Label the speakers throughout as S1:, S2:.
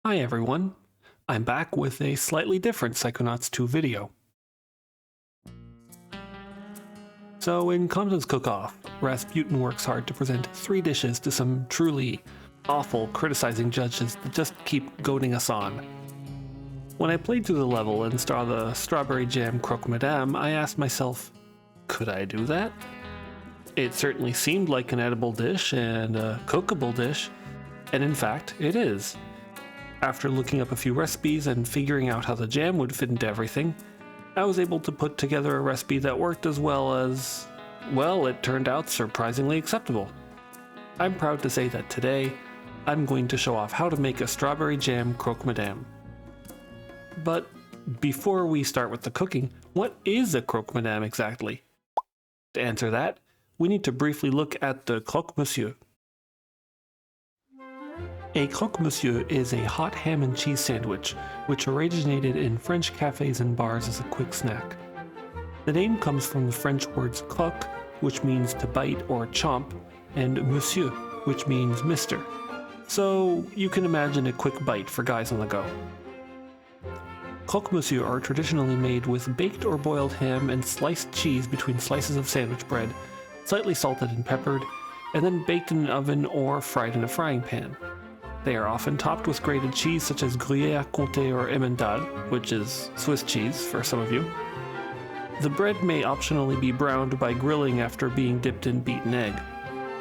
S1: Hi everyone, I'm back with a slightly different Psychonauts 2 video. So in Compton's Cookoff, Rasputin works hard to present 3 dishes to some truly awful criticizing judges that just keep goading us on. When I played through the level and saw the Strawberry Jam Croque Madame, I asked myself, could I do that? It certainly seemed like an edible dish and a cookable dish, and in fact, it is. After looking up a few recipes and figuring out how the jam would fit into everything, I was able to put together a recipe that worked as well as, well, it turned out surprisingly acceptable. I'm proud to say that today, I'm going to show off how to make a Strawberry Jam Croque Madame. But before we start with the cooking, what is a Croque Madame exactly? To answer that, we need to briefly look at the Croque Monsieur. A croque monsieur is a hot ham and cheese sandwich, which originated in French cafes and bars as a quick snack. The name comes from the French words croque, which means to bite or chomp, and monsieur, which means mister. So you can imagine a quick bite for guys on the go. Croque monsieur are traditionally made with baked or boiled ham and sliced cheese between slices of sandwich bread, slightly salted and peppered, and then baked in an oven or fried in a frying pan. They are often topped with grated cheese such as Gruyère, Comté, or Emmental, which is Swiss cheese for some of you. The bread may optionally be browned by grilling after being dipped in beaten egg.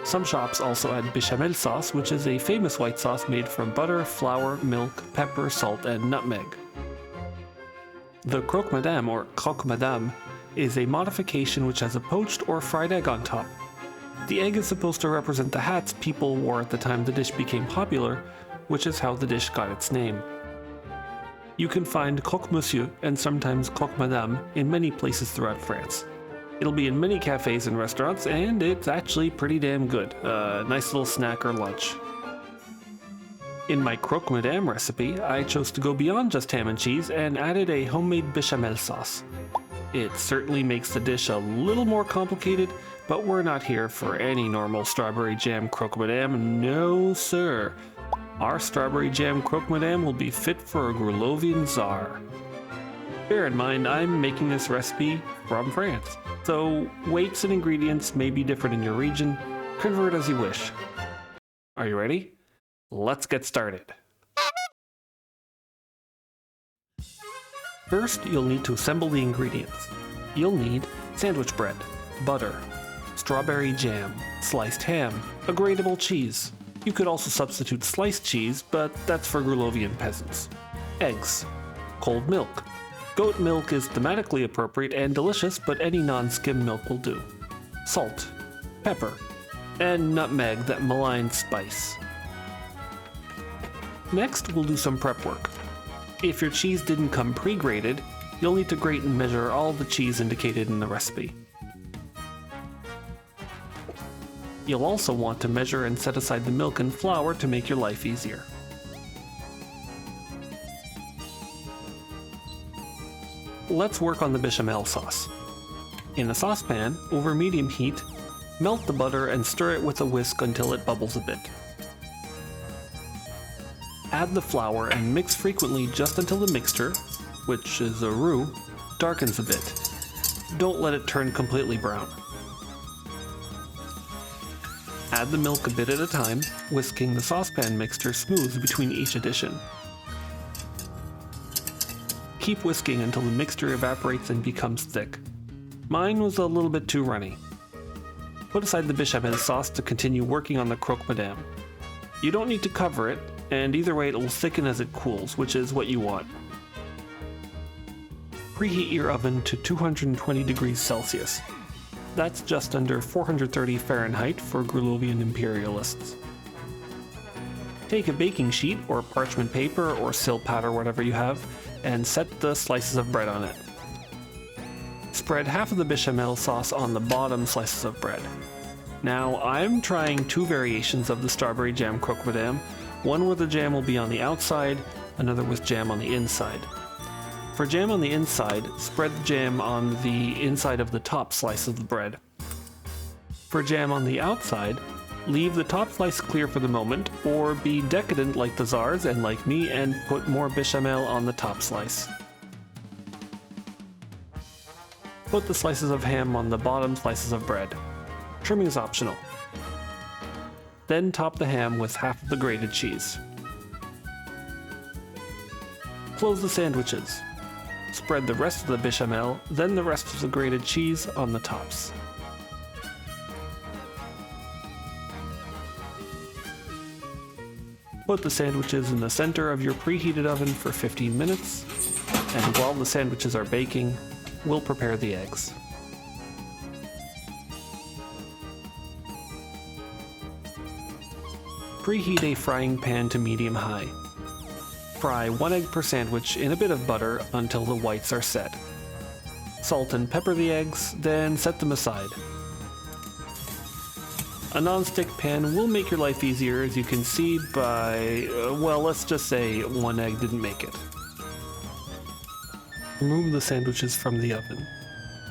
S1: Some shops also add Béchamel sauce, which is a famous white sauce made from butter, flour, milk, pepper, salt, and nutmeg. The Croque Madame, or Croque Madame, is a modification which has a poached or fried egg on top. The egg is supposed to represent the hats people wore at the time the dish became popular, which is how the dish got its name. You can find Croque Monsieur and sometimes Croque Madame in many places throughout France. It'll be in many cafes and restaurants, and it's actually pretty damn good. Nice little snack or lunch. In my Croque Madame recipe, I chose to go beyond just ham and cheese and added a homemade Béchamel sauce. It certainly makes the dish a little more complicated, but we're not here for any normal Strawberry Jam Croque Madame, no sir. Our Strawberry Jam Croque Madame will be fit for a Grulovian czar. Bear in mind, I'm making this recipe from France, so weights and ingredients may be different in your region. Convert as you wish. Are you ready? Let's get started. First, you'll need to assemble the ingredients. You'll need sandwich bread, butter, strawberry jam, sliced ham, a grateable cheese. You could also substitute sliced cheese, but that's for Grulovian peasants. Eggs, cold milk. Goat milk is thematically appropriate and delicious, but any non-skim milk will do. Salt, pepper, and nutmeg, that malign spice. Next, we'll do some prep work. If your cheese didn't come pre-grated, you'll need to grate and measure all the cheese indicated in the recipe. You'll also want to measure and set aside the milk and flour to make your life easier. Let's work on the Béchamel sauce. In a saucepan, over medium heat, melt the butter and stir it with a whisk until it bubbles a bit. Add the flour and mix frequently just until the mixture, which is a roux, darkens a bit. Don't let it turn completely brown. Add the milk a bit at a time, whisking the saucepan mixture smooth between each addition. Keep whisking until the mixture evaporates and becomes thick. Mine was a little bit too runny. Put aside the Béchamel sauce to continue working on the Croque Madame. You don't need to cover it, and either way it will thicken as it cools, which is what you want. Preheat your oven to 220 degrees Celsius. That's just under 430 Fahrenheit for Grulovian imperialists. Take a baking sheet or parchment paper or silpat or whatever you have, and set the slices of bread on it. Spread half of the Béchamel sauce on the bottom slices of bread. Now, I'm trying 2 variations of the Strawberry Jam Croque Madame, one where the jam will be on the outside, another with jam on the inside. For jam on the inside, spread the jam on the inside of the top slice of the bread. For jam on the outside, Leave the top slice clear for the moment, or be decadent like the Czars and like me and put more bechamel on the top slice. Put the slices of ham on the bottom slices of bread. Trimming is optional. Then top the ham with half of the grated cheese. Close the sandwiches. Spread the rest of the bechamel, then the rest of the grated cheese on the tops. Put the sandwiches in the center of your preheated oven for 15 minutes, and while the sandwiches are baking, we'll prepare the eggs. Preheat a frying pan to medium-high. Fry 1 egg per sandwich in a bit of butter until the whites are set. Salt and pepper the eggs, then set them aside. A non-stick pan will make your life easier, as you can see by, well, let's just say 1 egg didn't make it. Remove the sandwiches from the oven.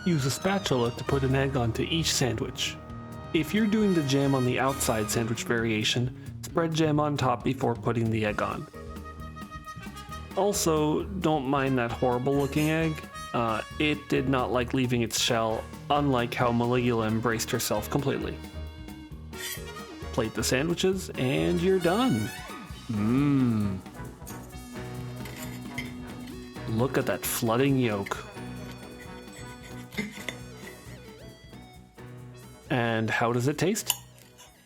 S1: Use a spatula to put an egg onto each sandwich. If you're doing the jam on the outside sandwich variation, spread jam on top before putting the egg on. Also, don't mind that horrible looking egg. It did not like leaving its shell, unlike how Maligula embraced herself completely. Plate the sandwiches, and you're done. Look at that flooding yolk. And how does it taste?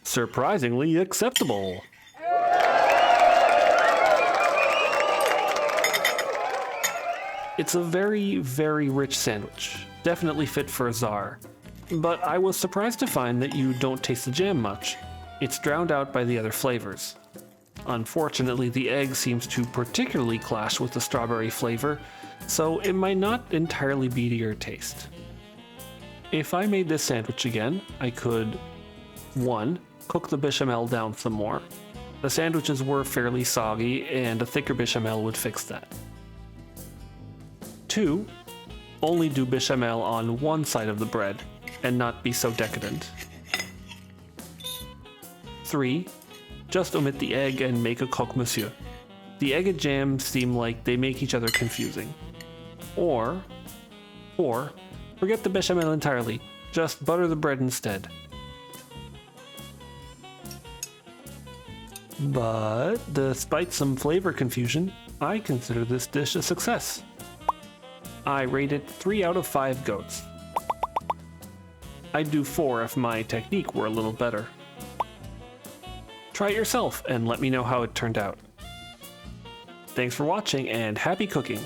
S1: Surprisingly acceptable. It's a very, very rich sandwich, definitely fit for a czar. But I was surprised to find that you don't taste the jam much. It's drowned out by the other flavors. Unfortunately, the egg seems to particularly clash with the strawberry flavor, so it might not entirely be to your taste. If I made this sandwich again, I could 1. Cook the bechamel down some more. The sandwiches were fairly soggy, and a thicker bechamel would fix that. 2. Only do bechamel on one side of the bread, and not be so decadent. 3. Just omit the egg and make a croque monsieur. The egg and jam seem like they make each other confusing. Or 4. Forget the bechamel entirely, just butter the bread instead. But despite some flavor confusion, I consider this dish a success. I rate it 3 out of 5 goats. I'd do 4 if my technique were a little better. Try it yourself and let me know how it turned out. Thanks for watching and happy cooking!